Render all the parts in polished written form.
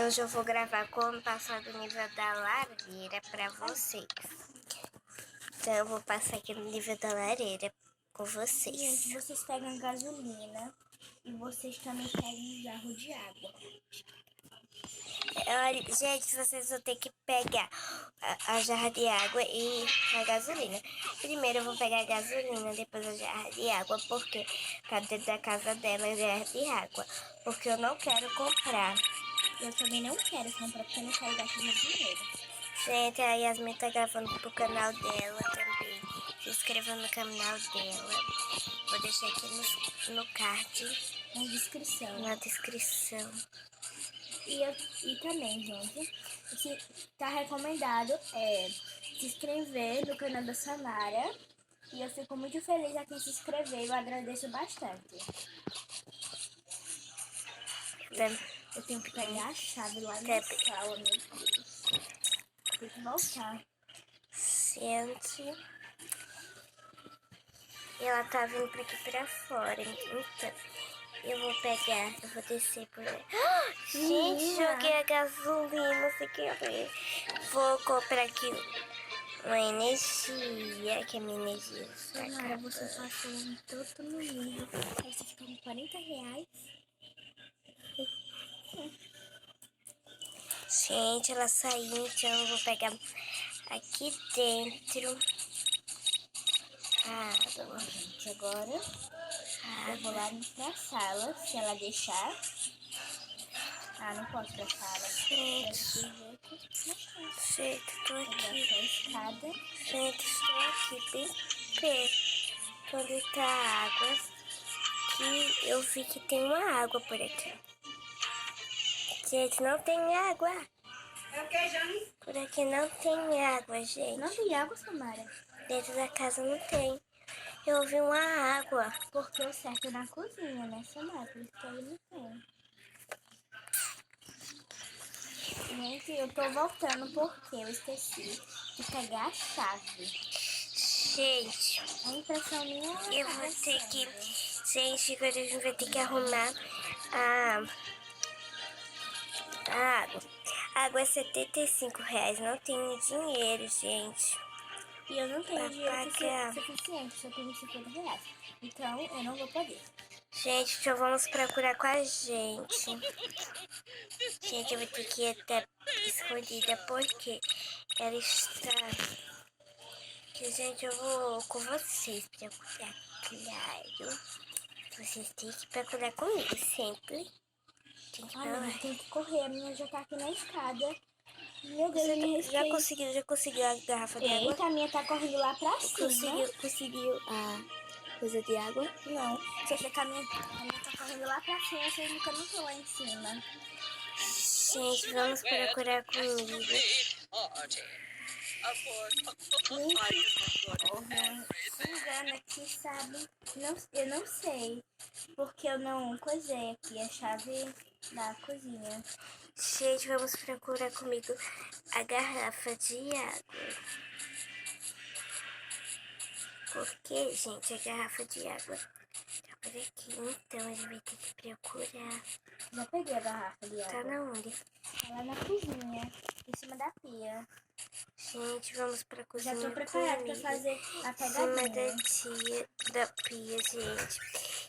hoje eu vou gravar como passar do nível da lareira pra vocês. Então eu vou passar aqui no nível da lareira com vocês. Gente, vocês pegam gasolina e vocês também pegam um jarro de água. Olha, gente, vocês vão ter que pegar a jarra de água e a gasolina. Primeiro eu vou pegar a gasolina, depois a jarra de água, porque pra dentro da casa dela é jarra de água. Porque eu não quero comprar. Eu também não quero comprar, porque eu não quero gastar meu dinheiro. Gente, a Yasmin tá gravando pro canal dela também. Se inscreva no canal dela. Vou deixar aqui no card, Na descrição. E também, gente, tá recomendado se inscrever no canal da Samara. E eu fico muito feliz a quem se inscreveu. Eu agradeço bastante. Eu tenho que pegar a chave lá na sala, meu Deus. Tem que voltar. Gente, ela tá vindo pra aqui pra fora. Então, eu vou descer por aí. Gente, joguei a gasolina sem querer. Vou comprar aqui uma energia, que é minha energia. Samara, você passou um tanto no nível. Aí você fica com 40 reais. Gente, ela saiu, então eu vou pegar aqui dentro a água. Gente, agora eu vou lá pra sala, se ela deixar. Ah, não posso pra sala. Gente, tô aqui. A escada. Gente, estou aqui bem perto. Onde tá a água. Que eu vi que tem uma água por aqui. Gente, não tem água. É o que, Jane? Por aqui não tem água, gente. Não tem água, Samara? Dentro da casa não tem. Eu vi uma água. Porque o certo é na cozinha, né, Samara? Por isso que aí não tem. Gente, eu tô voltando porque eu esqueci de pegar a chave. Gente, A impressão minha é eu vou ter que... Gente, agora a gente vai ter que arrumar a água. A água é R$75. Não tenho dinheiro, gente. E eu não tenho dinheiro pagar. suficiente, só tenho 50 reais. Então, eu não vou poder. Gente, então vamos procurar com a gente. Gente, eu vou ter que ir até escondida porque ela está... Que, gente, eu vou com vocês procurar, claro. Vocês têm que procurar comigo sempre. Tem que Ai, tem que correr. A minha já tá aqui na escada. Meu Deus, Você já conseguiu a garrafa de água? Eita, a minha tá correndo lá pra cima. Conseguiu a coisa de água? Não, você vê que a minha tá correndo lá pra cima, vocês nunca não estão lá em cima. Gente, vamos procurar comigo. Se engano aqui, sabe? Eu não sei. Porque eu não coisei aqui a chave da cozinha. Gente, vamos procurar comigo a garrafa de água. Porque, gente, a garrafa de água tá por aqui. Então, a gente vai ter que procurar. Já peguei a garrafa de água. Tá na onde? Tá lá na cozinha, em cima da pia. Gente, vamos pra cozinha. Já tô preparada pra fazer a pegadinha. Em cima da pia, gente.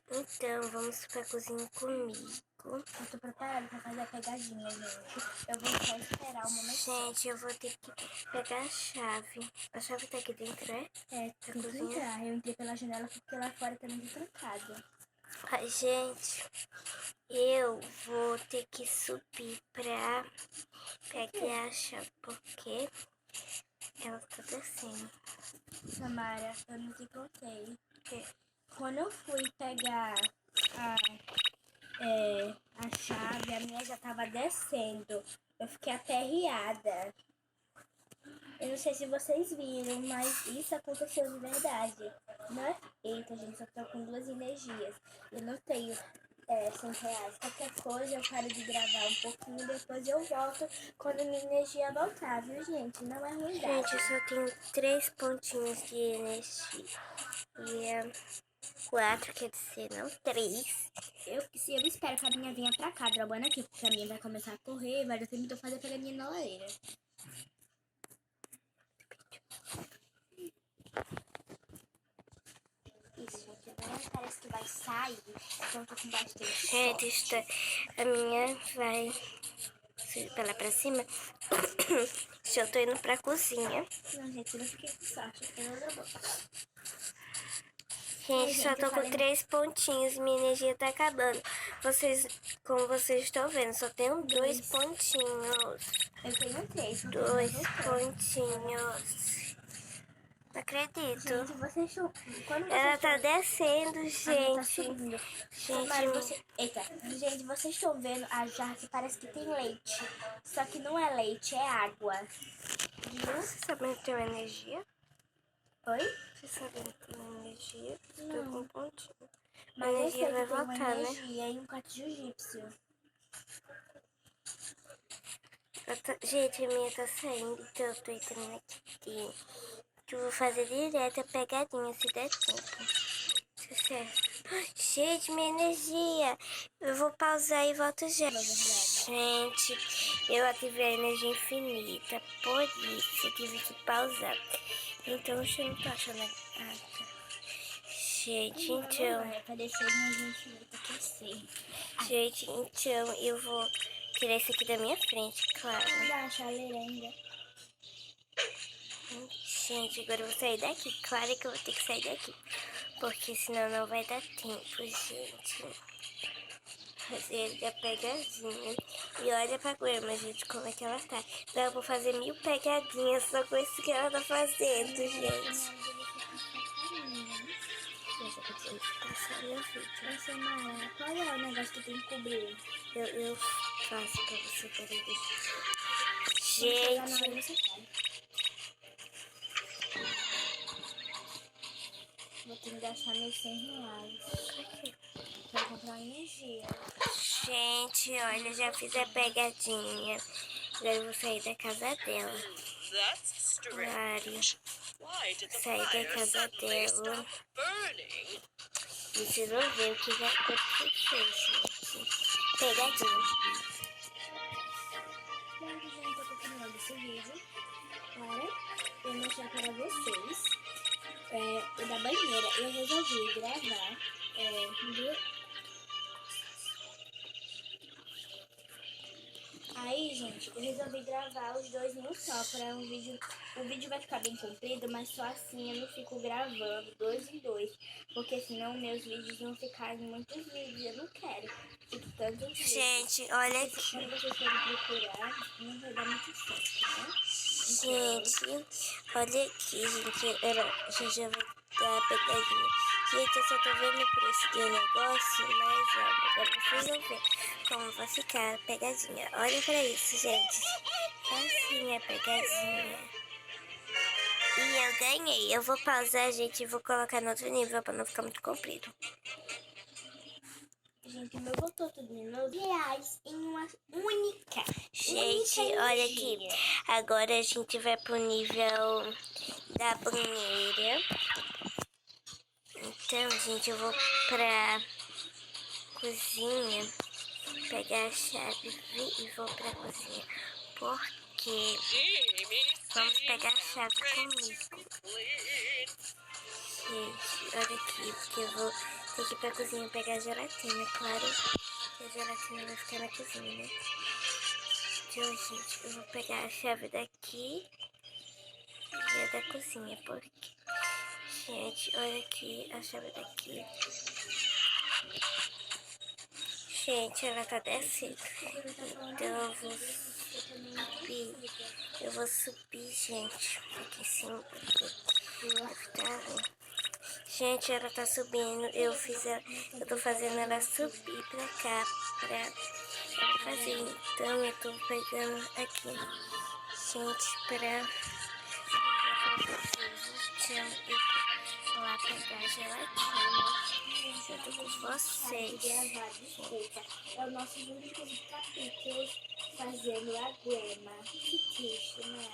Então, vamos pra cozinha comigo. Eu tô preparada pra fazer a pegadinha, gente. Eu vou só esperar o momento. Gente, eu vou ter que pegar a chave. A chave tá aqui dentro, é? É, tem que entrar. Eu entrei pela janela porque lá fora também tá trancado. Ai, gente, eu vou ter que subir pra pegar a chave, porque ela tá descendo. Samara, eu não te contei. Quando eu fui pegar a chave, a minha já tava descendo. Eu fiquei aperreada. Eu não sei se vocês viram, mas isso aconteceu de verdade. Não é? Eita, gente, eu tô com 2 energias. Eu não tenho 100 reais. Qualquer coisa eu paro de gravar um pouquinho e depois eu volto quando a minha energia voltar, viu, gente? Não é ruim. Gente, eu só tenho 3 pontinhos de energia. 4, quer dizer, não 3. Eu espero que a minha venha pra cá, drobando aqui, porque a minha vai começar a correr, vai dar tempo de eu fazer pra minha na lareira. Isso, gente, agora parece que vai sair, então eu tô com bastante Gente, sorte. a minha vai subir pra lá pra cima. Eu tô indo pra cozinha. Não, gente, eu não fiquei com sorte, eu fiquei na boca. Gente, Ai, só gente, tô eu com falei- 3 pontinhos, minha energia tá acabando. Como vocês estão vendo, só tenho 2 pontinhos. Eu tenho 3, porque 2 eu não tô. pontinhos. Não acredito. Gente, vocês estão... Quando Ela vocês tá estão... descendo, A minha tá gente. subindo. Gente, Mari, você... Eita, gente, vocês estão vendo a jarra que parece que tem leite. Só que não é leite, é água. Viu? você sabe que tem energia? Oi? Você sabe que tem energia? Tô Não. com um pontinho. A Mas eu sei energia que vai tem uma voltar, né? energia e um cato jiu-jitsu. Gente, a minha tá saindo, então eu tô entrando aqui. Que eu vou fazer direto a pegadinha se der tempo. Certo. Gente, minha energia. Eu vou pausar e volto já. Gente, eu ativei a energia infinita. Por isso eu tive que pausar. Então eu não tô achando. Ah, tá. Gente, então. Pra deixar a energia infinita aquecer. Gente, então eu vou tirar isso aqui da minha frente, claro. Vamos dar uma chaleira ainda. Gente, agora eu vou sair daqui. Claro que eu vou ter que sair daqui. Porque senão não vai dar tempo, gente. Fazer a pegadinha. E olha pra grama, gente, como é que ela tá. Então eu vou fazer 1000 pegadinhas só com isso que ela tá fazendo, gente. Passar meu vídeo. Essa Mara, qual é o negócio que tem que cobrir? Eu faço pra você, peraí. Quando chegar na hora, Gente, você faz. Vou ter que gastar meus R$100 pra comprar energia. gente, olha, já fiz a pegadinha. Agora eu vou sair da casa dela. Claro. Sair da casa dela. E vocês vão ver o que vai acontecer, gente. Pegadinha. Bom, gente, eu tô terminando esse vídeo para eu mostrar para vocês o da banheira. Eu resolvi gravar Aí, gente, eu resolvi gravar os dois em um só, para um vídeo... O vídeo vai ficar bem comprido, mas só assim eu não fico gravando 2 em 2. Porque senão meus vídeos vão ficar em muitos vídeos, eu não quero. Fique tantos vídeos. Gente, olha Porque aqui. quando vocês forem procurar, não vai dar muito certo, né? Gente, olha aqui, gente. Já vai dar a pegadinha. Gente, eu só tô vendo o preço do negócio, mas ó, agora vocês vão ver como vai ficar a pegadinha. Olha pra isso, gente. Assim a pegadinha. E eu ganhei. Eu vou pausar, gente, e vou colocar no outro nível pra não ficar muito comprido. Gente, o meu botou tudo em R$9 em uma única. Gente, única olha energia. aqui. Agora a gente vai pro nível da banheira. Então, gente, eu vou pra cozinha pegar a chave e vou pra cozinha. Porque vamos pegar a chave comigo. Gente, olha aqui, porque eu vou ter que ir pra cozinha pegar a gelatina, claro. Que a gelatina vai ficar na cozinha, né? Então, gente, eu vou pegar a chave daqui e a da cozinha, porque... Gente, olha aqui a chave daqui. Gente, ela tá descendo. Então eu vou subir. Eu vou subir, gente, aqui em cima, porque vai ficar ruim. Gente, ela tá subindo. Eu tô fazendo ela subir pra cá, pra ela fazer. Então eu tô pegando aqui, gente, pra então eu vou lá pegar a gelatina junto com vocês. Desculpa. É o nosso único capítulo fazendo a Grema. Que triste, né?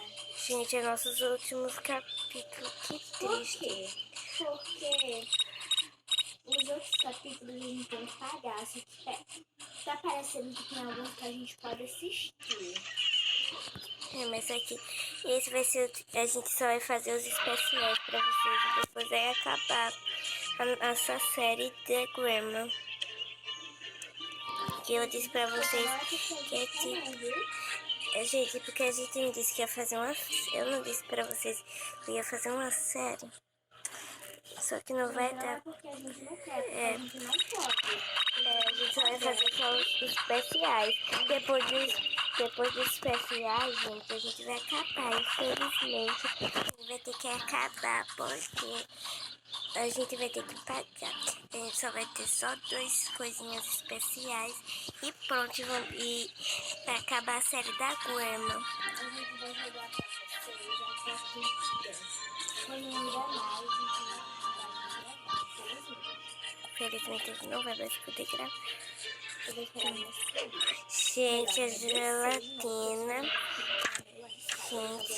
Gente, é nossos últimos capítulos. Que Por triste. quê? Porque os outros capítulos a gente tem que pagar. Só que tá parecendo que tem alguns que a gente pode assistir. Mas aqui, esse vai ser, a gente só vai fazer os especiais pra vocês e depois vai acabar a nossa série The Grandma. Que eu disse pra vocês que é tipo... Gente, porque a gente não disse que ia fazer uma... Eu não disse pra vocês que eu ia fazer uma série. Só que não vai dar... Porque a gente não quer, porque a gente não pode. A gente só vai fazer só os especiais. Depois dos especiais, gente, a gente vai acabar. Infelizmente, a gente vai ter que acabar porque a gente vai ter que pagar. A gente só vai ter só 2 coisinhas especiais e pronto. E vai acabar a série da Grandma. A gente vai jogar pra vocês a quando ainda mais, Infelizmente, a gente não vai mais poder gravar. eu vou esperar você. Gente, a gelatina. Gente,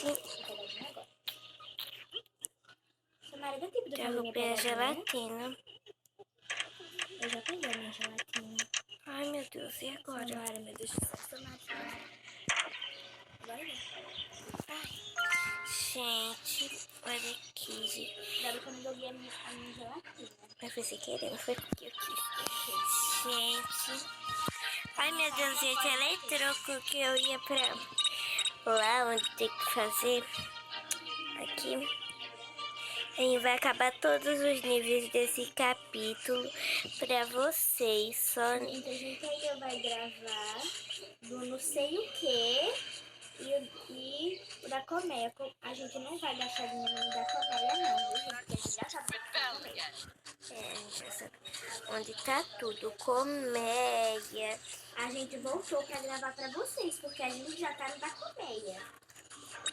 Seu marido tem que derrubei a gelatina. Eu já peguei a minha gelatina. Ai, meu Deus, e agora? Agora, meu Deus do céu, seu marido. Vai, Gente, olha aqui, gente. agora quando eu joguei a minha gelatina. Mas foi sem querer, não foi porque eu quis. Gente. Ai, meu Deus, gente, ela entrou que eu ia pra lá onde tem que fazer. Aqui. E vai acabar todos os níveis desse capítulo pra vocês. Só... Então a gente ainda vai gravar do não sei o que e o da colmeia. A gente não vai gastar dinheiro da colmeia não, viu, gente? Porque a gente já sabe o que é colmeia. a gente já sabe onde tá tudo. Colmeia. A gente voltou pra gravar pra vocês, porque a gente já tá no da colmeia.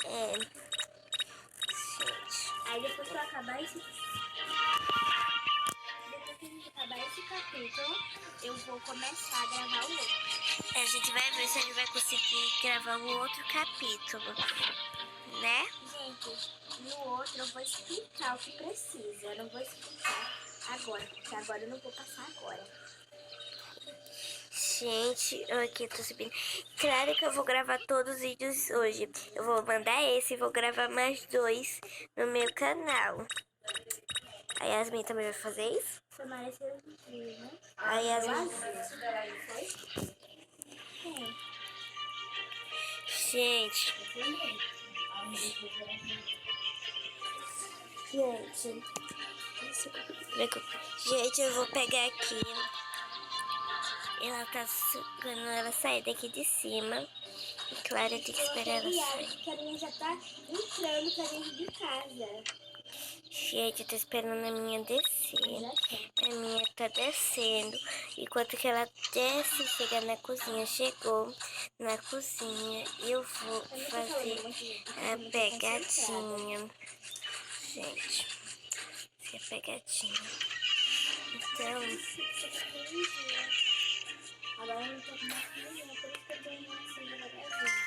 Gente. Aí depois que eu acabar esse... Depois que a gente acabar esse capítulo, eu vou começar a gravar o outro. A gente vai ver se a gente vai conseguir gravar um outro capítulo, né? Gente, no outro eu vou explicar o que precisa. Eu não vou explicar agora, porque agora eu não vou passar agora. Gente, aqui eu tô subindo. Claro que eu vou gravar todos os vídeos hoje. Eu vou mandar esse e vou gravar mais 2 no meu canal. A Yasmin também vai fazer isso? Tomara esse vídeo, né? A Yasmin... Gente... Gente, eu vou pegar aqui. Ela tá quando ela sair daqui de cima. E claro, eu tenho que esperar ela sair. Que a minha já tá entrando pra dentro de casa. Gente, eu tô esperando a minha descer. A minha tá descendo. Enquanto que ela desce, chega na cozinha. Chegou na cozinha. Eu vou fazer a pegadinha. Gente, essa é a pegadinha. Então... Agora eu não tô com mais cozinha, por isso que eu tô assim devagarzinho.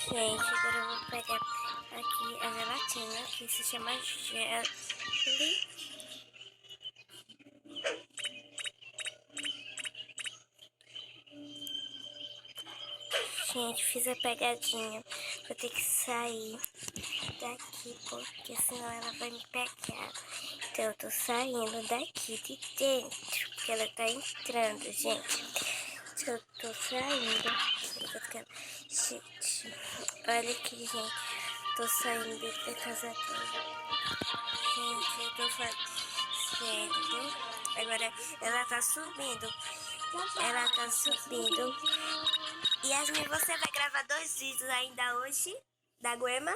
Gente, agora eu vou pegar aqui a gelatina, que se chama Jelly. Gente, fiz a pegadinha. Vou ter que sair daqui, porque senão ela vai me pegar. Então eu tô saindo daqui de dentro, porque ela tá entrando, gente. Eu tô saindo. Gente, olha aqui, gente. Tô saindo da casa toda. Gente, eu tô fazendo. Agora ela tá subindo. Ela tá subindo. Yasmin, você vai gravar 2 vídeos ainda hoje da Grandma?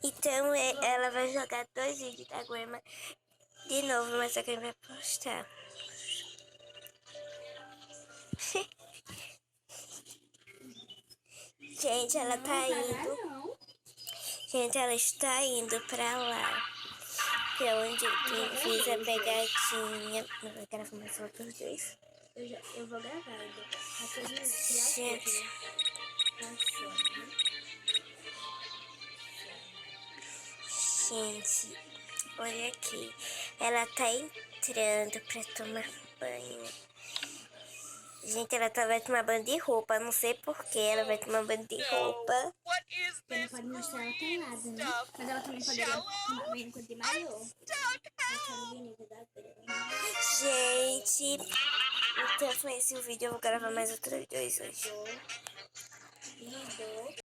Então ela vai jogar 2 vídeos da Grandma de novo, mas só quem vai postar. Gente, ela tá indo. Gente, ela está indo pra lá. Que é onde eu fiz a pegadinha. Não vai gravar mais outros 2. Eu vou gravar ainda. Gente. Gente, olha aqui. Ela tá entrando pra tomar banho. Gente, vai tomar banho de roupa. Não sei porquê ela vai tomar banho de roupa. Você não pode mostrar ela pelada, né? Mas ela também poderia tomar banho com de maiô. Aquela menina da grama. Gente, então foi esse o vídeo. Eu vou gravar mais outros dois hoje. Lindo.